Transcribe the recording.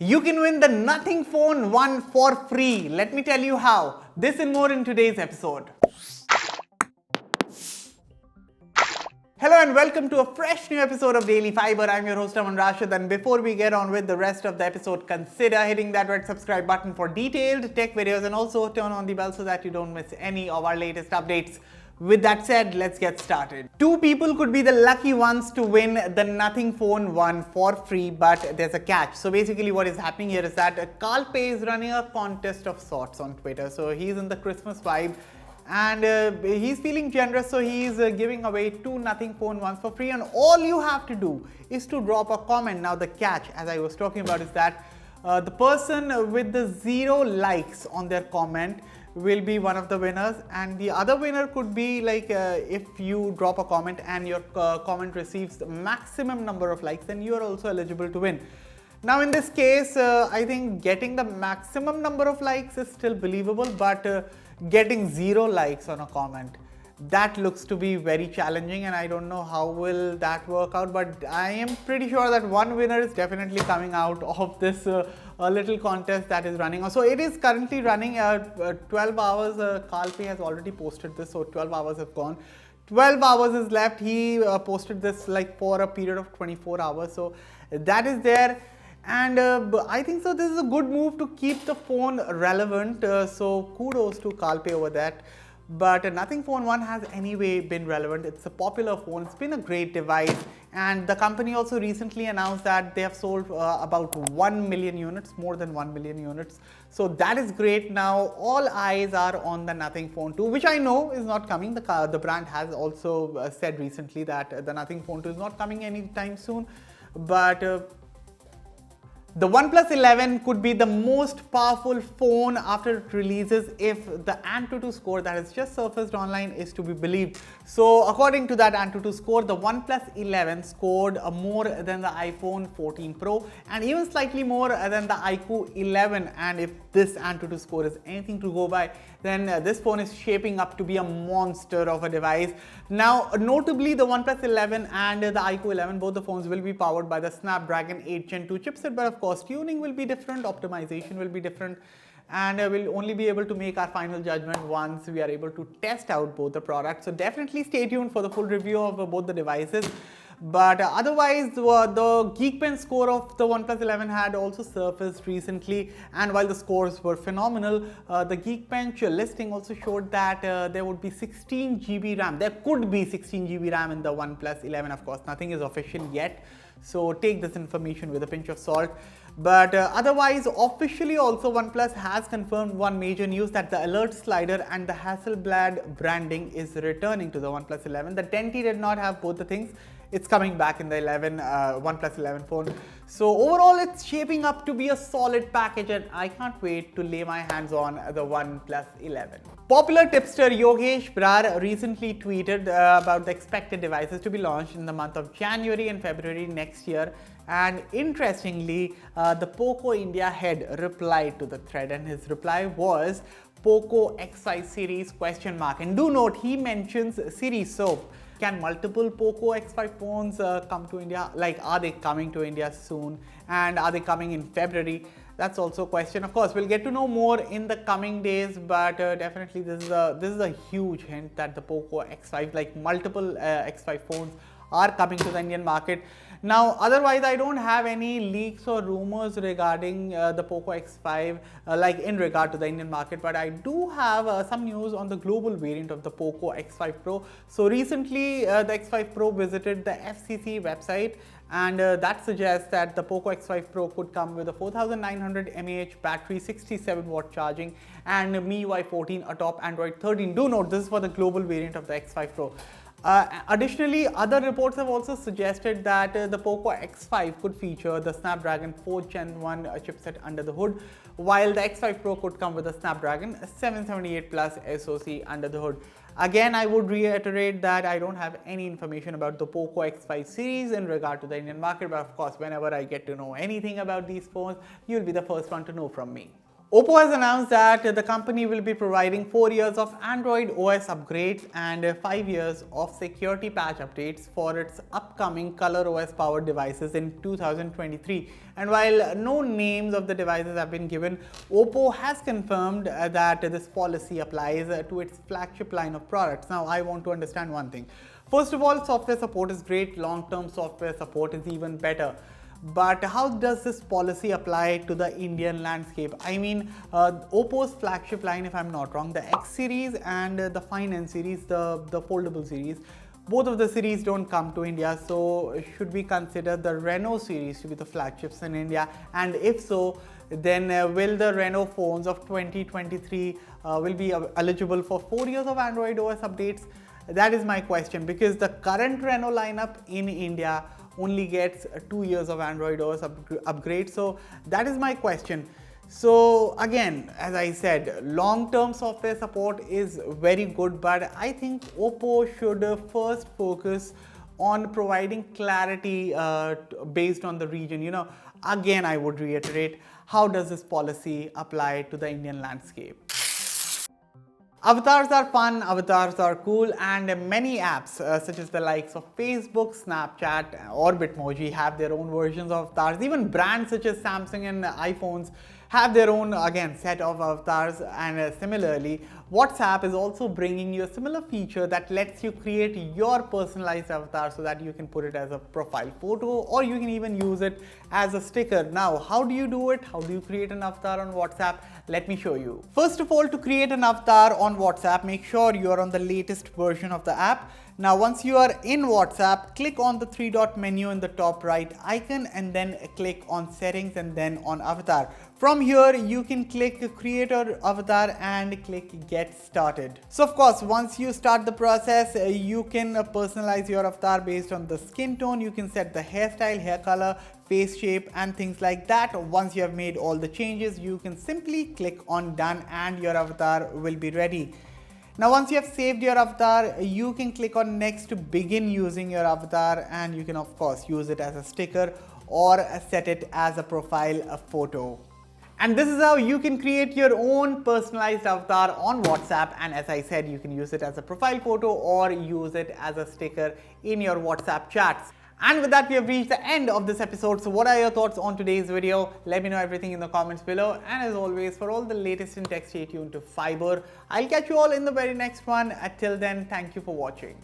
You can win the Nothing Phone 1 for free. Let me tell you how. This and more in today's episode. Hello and welcome to a fresh new episode of Daily Fiiber. I'm your host Aman Rashid, and before we get on with the rest of the episode, consider hitting that red subscribe button for detailed tech videos and also turn on the bell so that you don't miss any of our latest updates. With that said, let's get started. Two people could be the lucky ones to win the Nothing Phone 1 for free, but there's a catch. So basically what is happening here is that Kalpe is running a contest of sorts on Twitter. So he's in the Christmas vibe and he's feeling generous, so he's giving away two Nothing Phone 1s for free, and all you have to do is to drop a comment. Now the catch, as I was talking about, is that the person with the 0 likes on their comment will be one of the winners, and the other winner could be like if you drop a comment and your comment receives the maximum number of likes, then you are also eligible to win. Now in this case, I think getting the maximum number of likes is still believable, but getting 0 likes on a comment, that looks to be very challenging, and I don't know how will that work out, but I am pretty sure that one winner is definitely coming out of this little contest that is running. So it is currently running 12 hours. Kalpe has already posted this, so 12 hours have gone. 12 hours is left. He posted this like for a period of 24 hours, so that is there. And I think so this is a good move to keep the phone relevant, so kudos to Kalpe over that. But Nothing Phone 1 has anyway been relevant. It's a popular phone, it's been a great device, and the company also recently announced that they have sold about 1 million units, more than 1 million units. So that is great. Now all eyes are on the Nothing Phone 2, which I know is not coming. The brand has also said recently that the Nothing Phone 2 is not coming anytime soon, but the OnePlus 11 could be the most powerful phone after it releases if the Antutu score that has just surfaced online is to be believed. So according to that Antutu score, the OnePlus 11 scored more than the iPhone 14 Pro and even slightly more than the iQOO 11. And if this Antutu score is anything to go by, then this phone is shaping up to be a monster of a device. Now, notably, the OnePlus 11 and the iQOO 11, both the phones will be powered by the Snapdragon 8 Gen 2 chipset, but of course, tuning will be different, optimization will be different, and we'll only be able to make our final judgment once we are able to test out both the products. So definitely stay tuned for the full review of both the devices. But otherwise, the Geekbench score of the OnePlus 11 had also surfaced recently, and while the scores were phenomenal, the Geekbench listing also showed that there would be 16 GB RAM. There could be 16 GB RAM in the OnePlus 11. Of course, nothing is official yet, so take this information with a pinch of salt. But otherwise, officially also OnePlus has confirmed one major news, that the alert slider and the Hasselblad branding is returning to the OnePlus 11. The 10T did not have both the things. It's coming back in the OnePlus 11 phone. So overall, it's shaping up to be a solid package, and I can't wait to lay my hands on the OnePlus 11. Popular tipster Yogesh Brar recently tweeted about the expected devices to be launched in the month of January and February next year. And interestingly, the Poco India head replied to the thread, and his reply was Poco X5 series ? And do note, he mentions series. So can multiple Poco X5 phones come to India? Like, are they coming to India soon? And are they coming in February? That's also a question. Of course, we'll get to know more in the coming days, but definitely this is a huge hint that the Poco X5, like multiple X5 phones, are coming to the Indian market. Now, otherwise, I don't have any leaks or rumors regarding the Poco X5 like in regard to the Indian market, but I do have some news on the global variant of the Poco X5 Pro. So recently, the X5 Pro visited the FCC website, and that suggests that the Poco X5 Pro could come with a 4900 mAh battery, 67 watt charging, and MIUI 14 atop Android 13. Do note, this is for the global variant of the X5 Pro. Additionally, other reports have also suggested that the Poco X5 could feature the Snapdragon 4 Gen 1 chipset under the hood, while the X5 Pro could come with a Snapdragon 778 Plus SoC under the hood. Again, I would reiterate that I don't have any information about the Poco X5 series in regard to the Indian market, but of course, whenever I get to know anything about these phones, you'll be the first one to know from me. OPPO has announced that the company will be providing 4 years of Android OS upgrades and 5 years of security patch updates for its upcoming ColorOS powered devices in 2023. And while no names of the devices have been given, OPPO has confirmed that this policy applies to its flagship line of products. Now, I want to understand one thing. First of all, software support is great, long-term software support is even better. But how does this policy apply to the Indian landscape? I mean, OPPO's flagship line, if I'm not wrong, the X series and the Fine N series, the foldable series, both of the series don't come to India. So should we consider the Renault series to be the flagships in India? And if so, then will the Renault phones of 2023 will be eligible for 4 years of Android OS updates? That is my question, because the current Renault lineup in India only gets 2 years of Android OS upgrade. So that is my question. So again, as I said, long-term software support is very good, but I think OPPO should first focus on providing clarity based on the region. You know, again, I would reiterate, how does this policy apply to the Indian landscape? Avatars are fun, avatars are cool, and many apps such as the likes of Facebook, Snapchat or Bitmoji have their own versions of avatars. Even brands such as Samsung and iPhones have their own, again, set of avatars. And similarly, WhatsApp is also bringing you a similar feature that lets you create your personalized avatar so that you can put it as a profile photo, or you can even use it as a sticker. Now, how do you do it? How do you create an avatar on WhatsApp? Let me show you. First of all, to create an avatar on WhatsApp, make sure you are on the latest version of the app. Now, once you are in WhatsApp, click on the 3-dot menu in the top right icon and then click on settings and then on avatar. From here, you can click create your avatar and click get started. So of course, once you start the process, you can personalize your avatar based on the skin tone. You can set the hairstyle, hair color, face shape and things like that. Once you have made all the changes, you can simply click on done and your avatar will be ready. Now, once you have saved your avatar, you can click on next to begin using your avatar, and you can of course use it as a sticker or set it as a profile photo. And this is how you can create your own personalized avatar on WhatsApp. And as I said, you can use it as a profile photo or use it as a sticker in your WhatsApp chats. And with that, we have reached the end of this episode. So what are your thoughts on today's video? Let me know everything in the comments below. And as always, for all the latest in tech, stay tuned to Fiiber. I'll catch you all in the very next one. Until then, thank you for watching.